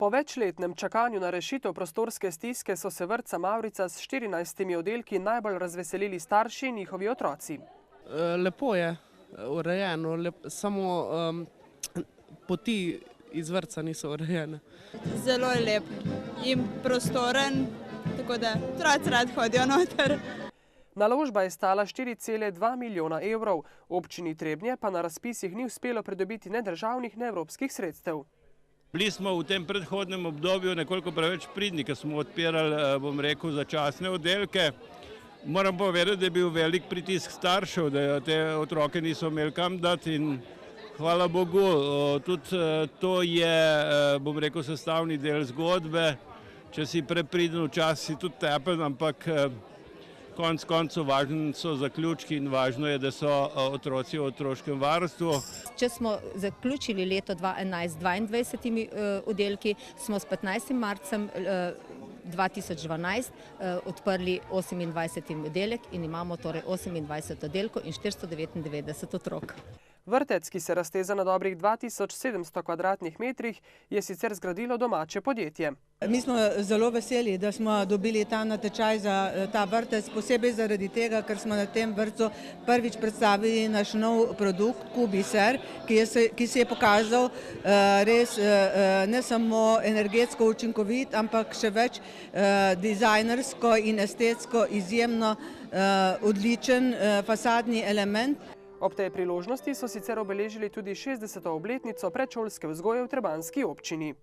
Po večletnem čakanju na rešitev prostorske stiske so se vrtca Mavrica s 14 oddelki najbolj razveselili starši in njihovi otroci. Lepo je, urejeno, samo poti iz vrtca niso urejene. Zelo je lep in prostoren, tako da otroci radi hodijo noter. Naložba je stala 4,2 milijona evrov. Občini Trebnje pa na razpisih ni uspelo pridobiti ne državnih, ne evropskih sredstev. Bili smo v tem predhodnem obdobju nekoliko preveč pridni, ker smo odpirali, bom rekel, začasne oddelke. Moram povedati, da je bil velik pritisk staršev, da te otroke niso imeli kam dati in hvala Bogu, tudi to je, bom rekel, sestavni del zgodbe. Če si prepriden, včasih si tudi tepen, ampak konec koncev važni so zaključki in važno je, da so otroci v otroškem varstvu. Če smo zaključili leto 2011 z 22 oddelki, smo s 15. marcem 2012 odprli 28. oddelek in imamo torej 28 oddelkov in 499 otrok. Vrtec, ki se razteza na dobrih 2700 kvadratnih metrih, je sicer zgradilo domače podjetje. Mi smo zelo veseli, da smo dobili ta natečaj za ta vrtec, posebej zaradi tega, ker smo na tem vrtcu prvič predstavili naš nov produkt Kubiser, ki se je pokazal res ne samo energetsko učinkovit, ampak še več dizajnersko in estetsko izjemno odličen fasadni element. Ob tej priložnosti so sicer obeležili tudi 60. obletnico predšolske vzgoje v trebanjski občini.